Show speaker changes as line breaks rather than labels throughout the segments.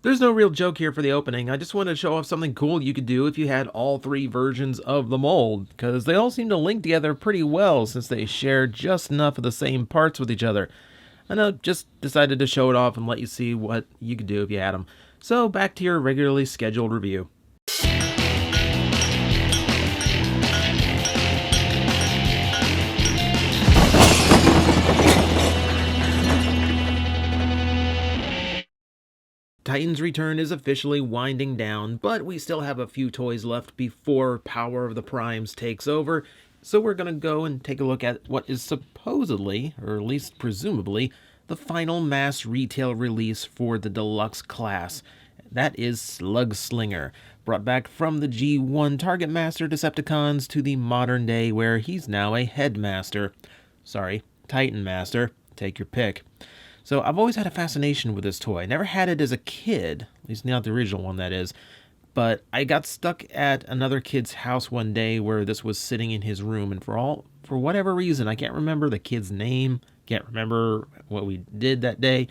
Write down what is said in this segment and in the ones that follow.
There's no real joke here for the opening. I just wanted to show off something cool you could do if you had all three versions of the mold, because they all seem to link together pretty well since they share just enough of the same parts with each other. And I just decided to show it off and let you see what you could do if you had them. So back to your regularly scheduled review. Titan's Return is officially winding down, but we still have a few toys left before Power of the Primes takes over, so we're going to go and take a look at what is supposedly, or at least presumably, the final mass retail release for the deluxe class. That is Slugslinger, brought back from the G1 Target Master Decepticons to the modern day where he's now a Headmaster. Sorry, Titan Master. Take your pick. So I've always had a fascination with this toy. I never had it as a kid, at least not the original one, that is. But I got stuck at another kid's house one day where this was sitting in his room, and for whatever reason, I can't remember the kid's name, can't remember what we did that day.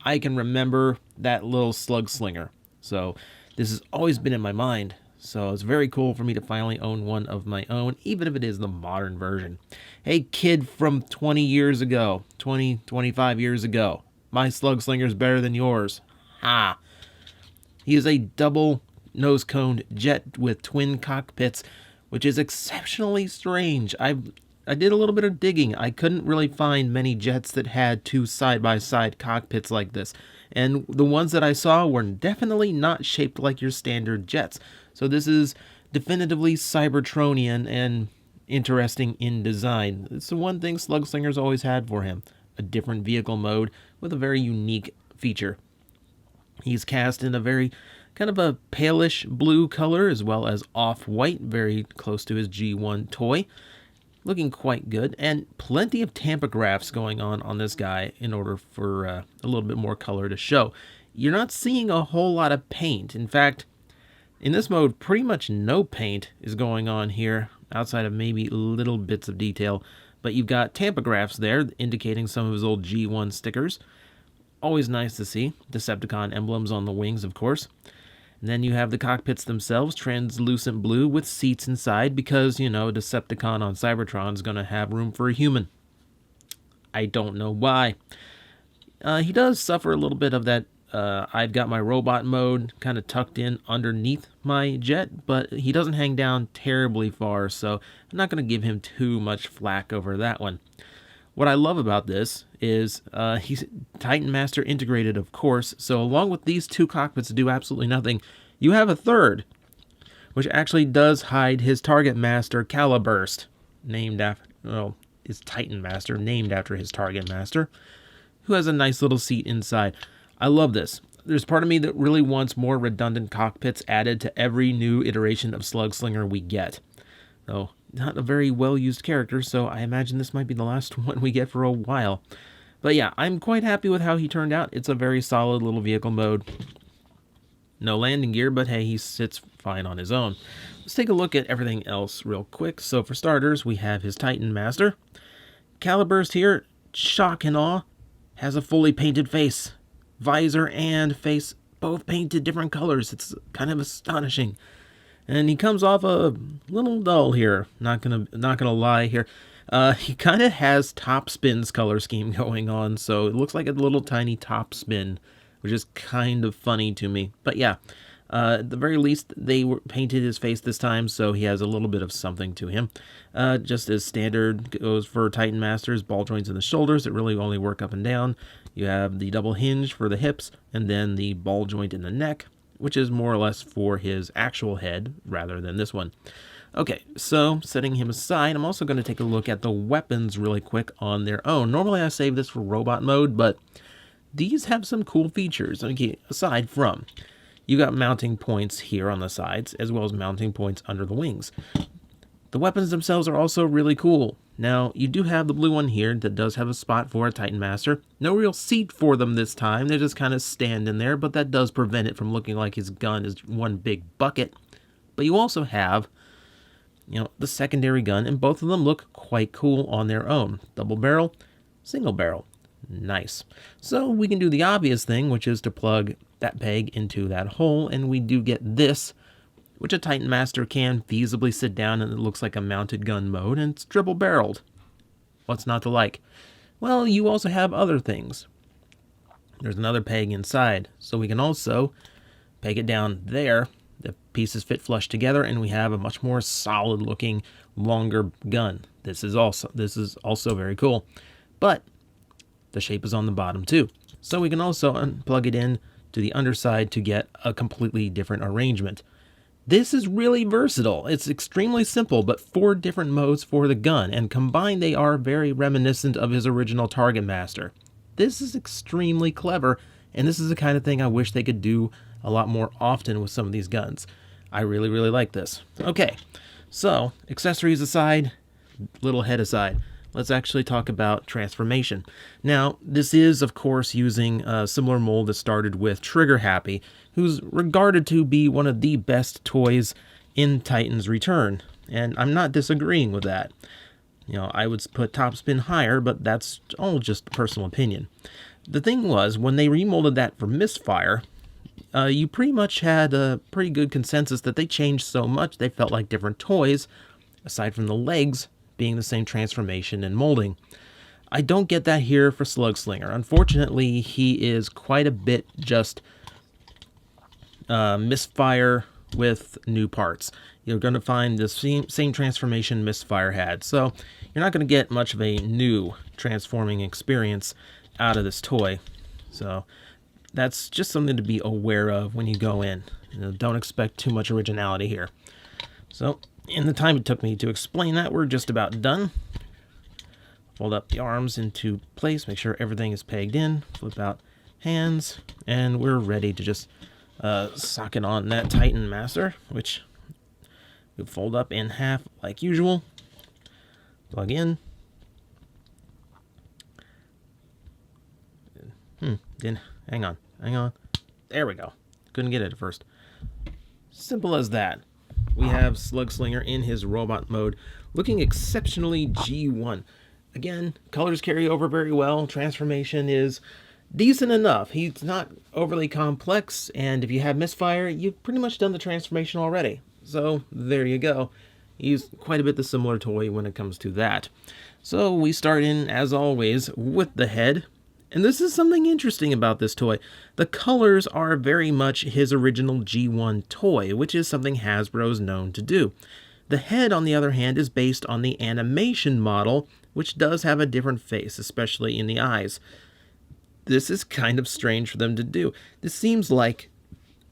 I can remember that little Slugslinger. So this has always been in my mind. So it's very cool for me to finally own one of my own, even if it is the modern version. Hey, kid from 20 years ago, 25 years ago, my Slugslinger's better than yours. Ha! He is a double nose-coned jet with twin cockpits, which is exceptionally strange. I did a little bit of digging. I couldn't really find many jets that had two side-by-side cockpits like this. And the ones that I saw were definitely not shaped like your standard jets. So this is definitively Cybertronian and interesting in design. It's the one thing Slugslinger's always had for him. A different vehicle mode with a very unique feature. He's cast in a very kind of a palish blue color as well as off-white, very close to his G1 toy. Looking quite good, and plenty of tampagraphs going on this guy in order for a little bit more color to show. You're not seeing a whole lot of paint. In fact, in this mode, pretty much no paint is going on here, outside of maybe little bits of detail. But you've got tampagraphs there, indicating some of his old G1 stickers. Always nice to see. Decepticon emblems on the wings, of course. And then you have the cockpits themselves, translucent blue with seats inside, because, you know, Decepticon on Cybertron is going to have room for a human. I don't know why. He does suffer a little bit of that I've got my robot mode kind of tucked in underneath my jet, but he doesn't hang down terribly far, so I'm not going to give him too much flack over that one. What I love about this is he's Titan Master integrated, of course, so along with these two cockpits that do absolutely nothing, you have a third, which actually does hide his Target Master Caliburst, named after, well, his Titan Master, named after his Target Master, who has a nice little seat inside. I love this. There's part of me that really wants more redundant cockpits added to every new iteration of Slugslinger we get. Though, not a very well-used character, so I imagine this might be the last one we get for a while. But yeah, I'm quite happy with how he turned out. It's a very solid little vehicle mode. No landing gear, but hey, he sits fine on his own. Let's take a look at everything else real quick. So for starters, we have his Titan Master. Caliburst here, shock and awe, has a fully painted face. Visor and face both painted different colors. It's kind of astonishing. And he comes off a little dull here. Not gonna lie here. He kind of has Top Spin's color scheme going on, so it looks like a little tiny Top Spin, which is kind of funny to me. But yeah, at the very least, they painted his face this time, so he has a little bit of something to him. Just as standard goes for Titan Masters, ball joints in the shoulders that really only work up and down. You have the double hinge for the hips, and then the ball joint in the neck, which is more or less for his actual head, rather than this one. Okay, so setting him aside, I'm also going to take a look at the weapons really quick on their own. Normally I save this for robot mode, but these have some cool features. Okay, aside from, you got mounting points here on the sides, as well as mounting points under the wings. The weapons themselves are also really cool. Now, you do have the blue one here that does have a spot for a Titan Master. No real seat for them this time. They're just kind of standing there, but that does prevent it from looking like his gun is one big bucket. But you also have, you know, the secondary gun, and both of them look quite cool on their own. Double barrel, single barrel. Nice. So we can do the obvious thing, which is to plug that peg into that hole, and we do get this, which a Titan Master can feasibly sit down, and it looks like a mounted gun mode, and it's triple barreled. What's not to like? Well, you also have other things. There's another peg inside, so we can also peg it down there. The pieces fit flush together, and we have a much more solid looking, longer gun. This is also very cool. But the shape is on the bottom too. So we can also unplug it in to the underside to get a completely different arrangement. This is really versatile. It's extremely simple, but 4 different modes for the gun, and combined they are very reminiscent of his original Target Master. This is extremely clever, and this is the kind of thing I wish they could do a lot more often with some of these guns. I really, really like this. Okay, so accessories aside, little head aside, let's actually talk about transformation. Now, this is, of course, using a similar mold that started with Trigger Happy, who's regarded to be one of the best toys in Titan's Return, and I'm not disagreeing with that. You know, I would put Topspin higher, but that's all just personal opinion. The thing was, when they remolded that for Misfire, you pretty much had a pretty good consensus that they changed so much they felt like different toys, aside from the legs being the same transformation and molding. I don't get that here for Slugslinger. Unfortunately, he is quite a bit just Misfire with new parts. You're going to find the same transformation Misfire had, so you're not going to get much of a new transforming experience out of this toy. So that's just something to be aware of when you go in. You know, don't expect too much originality here. So in the time it took me to explain that, we're just about done. Fold up the arms into place, make sure everything is pegged in, flip out hands, and we're ready to just socket on that Titan Master, which we fold up in half like usual. Plug in. Hang on. There we go. Couldn't get it at first. Simple as that. We have Slugslinger in his robot mode, looking exceptionally G1. Again, colors carry over very well. Transformation is decent enough. He's not overly complex, and if you have Misfire, you've pretty much done the transformation already. So there you go. He's quite a bit the similar toy when it comes to that. So we start in, as always, with the head. And this is something interesting about this toy. The colors are very much his original G1 toy, which is something Hasbro's known to do. The head, on the other hand, is based on the animation model, which does have a different face, especially in the eyes. This is kind of strange for them to do. This seems like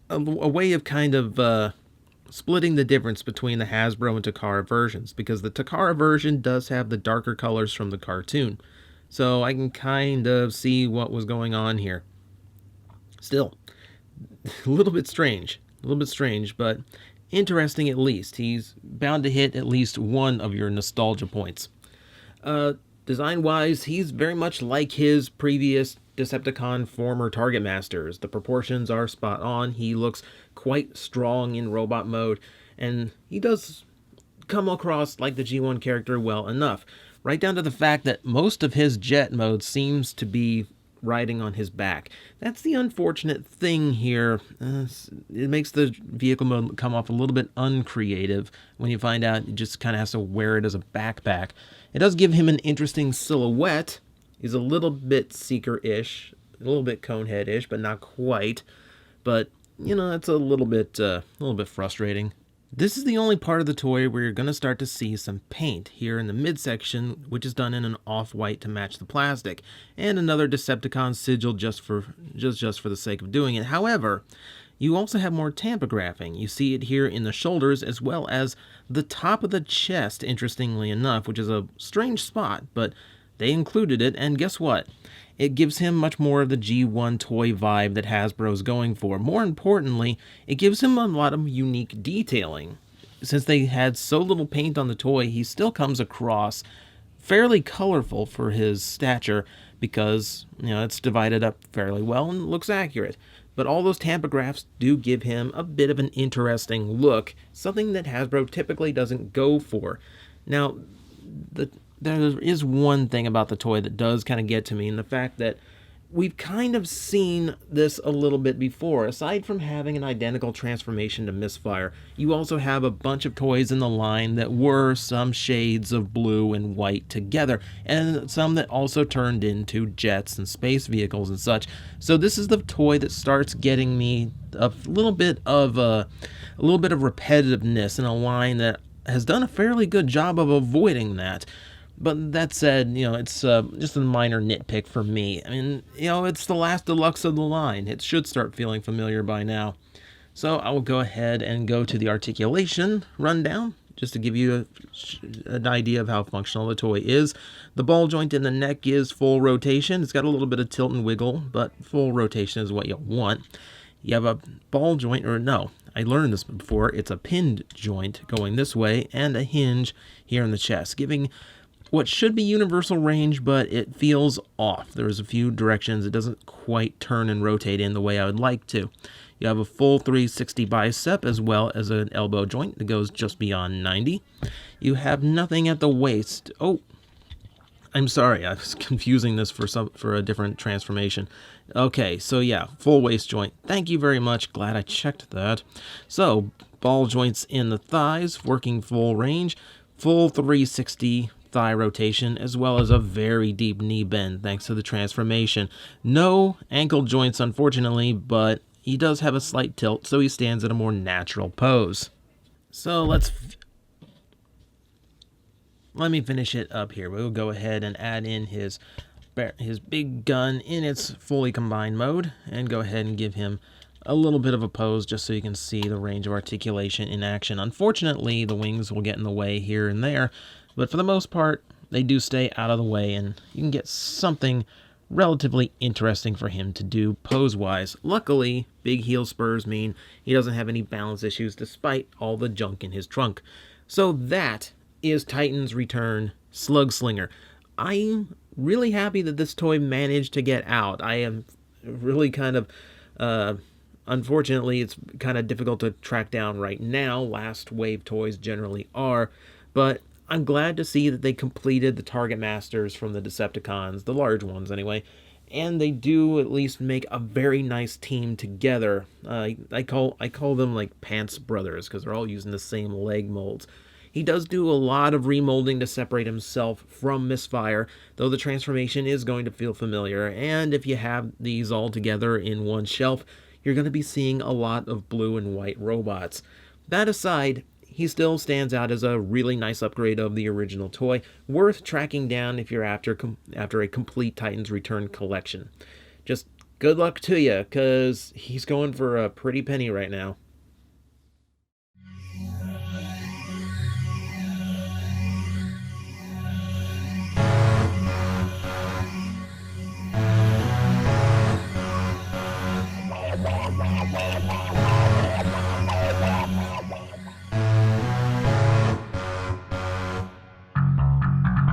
a way of kind of splitting the difference between the Hasbro and Takara versions, because the Takara version does have the darker colors from the cartoon. So I can kind of see what was going on here. Still, a little bit strange, but interesting at least. He's bound to hit at least one of your nostalgia points. Design-wise, he's very much like his previous Decepticon former Target Masters. The proportions are spot on. He looks quite strong in robot mode, and he does come across like the G1 character well enough. Right down to the fact that most of his jet mode seems to be riding on his back. That's the unfortunate thing here. It makes the vehicle mode come off a little bit uncreative when you find out he just kind of has to wear it as a backpack. It does give him an interesting silhouette. He's a little bit Seeker-ish, a little bit Conehead-ish, but not quite. But, you know, that's a little bit frustrating. This is the only part of the toy where you're going to start to see some paint here in the midsection, which is done in an off-white to match the plastic, and another Decepticon sigil just for the sake of doing it. However, you also have more tampography. You see it here in the shoulders as well as the top of the chest, interestingly enough, which is a strange spot, but they included it, and guess what? It gives him much more of the G1 toy vibe that Hasbro's going for. More importantly, it gives him a lot of unique detailing. Since they had so little paint on the toy, he still comes across fairly colorful for his stature because, you know, it's divided up fairly well and looks accurate. But all those tampographies do give him a bit of an interesting look, something that Hasbro typically doesn't go for. Now, there is one thing about the toy that does kind of get to me, and the fact that we've kind of seen this a little bit before. Aside from having an identical transformation to Misfire, you also have a bunch of toys in the line that were some shades of blue and white together, and some that also turned into jets and space vehicles and such. So this is the toy that starts getting me a little bit of repetitiveness in a line that has done a fairly good job of avoiding that. But that said, it's just a minor nitpick for me. I mean, it's the last deluxe of the line. It should start feeling familiar by now. So I will go ahead and go to the articulation rundown, just to give you an idea of how functional the toy is. The ball joint in the neck is full rotation. It's got a little bit of tilt and wiggle, but full rotation is what you want. You have a ball joint, or no, I learned this before. It's a pinned joint going this way and a hinge here in the chest, giving what should be universal range, but it feels off. There's a few directions it doesn't quite turn and rotate in the way I would like to. You have a full 360 bicep as well as an elbow joint that goes just beyond 90. You have nothing at the waist. Oh, I'm sorry, I was confusing this for a different transformation. Okay, so yeah, full waist joint. Thank you very much, glad I checked that. So, ball joints in the thighs, working full range, full 360 thigh rotation, as well as a very deep knee bend thanks to the transformation. No ankle joints, unfortunately, but he does have a slight tilt, so he stands at a more natural pose. So let me finish it up here. We'll go ahead and add in his big gun in its fully combined mode, and go ahead and give him a little bit of a pose just so you can see the range of articulation in action. Unfortunately, the wings will get in the way here and there, but for the most part, they do stay out of the way, and you can get something relatively interesting for him to do pose-wise. Luckily, big heel spurs mean he doesn't have any balance issues despite all the junk in his trunk. So that is Titan's Return Slugslinger. I'm really happy that this toy managed to get out. I am really kind of... unfortunately, it's kind of difficult to track down right now. Last wave toys generally are, but I'm glad to see that they completed the Target Masters from the Decepticons, the large ones anyway, and they do at least make a very nice team together. I call them like Pants Brothers because they're all using the same leg molds. He does do a lot of remolding to separate himself from Misfire, though the transformation is going to feel familiar, and if you have these all together in one shelf, you're going to be seeing a lot of blue and white robots. That aside, he still stands out as a really nice upgrade of the original toy, worth tracking down if you're after a complete Titan's Return collection. Just good luck to you, because he's going for a pretty penny right now.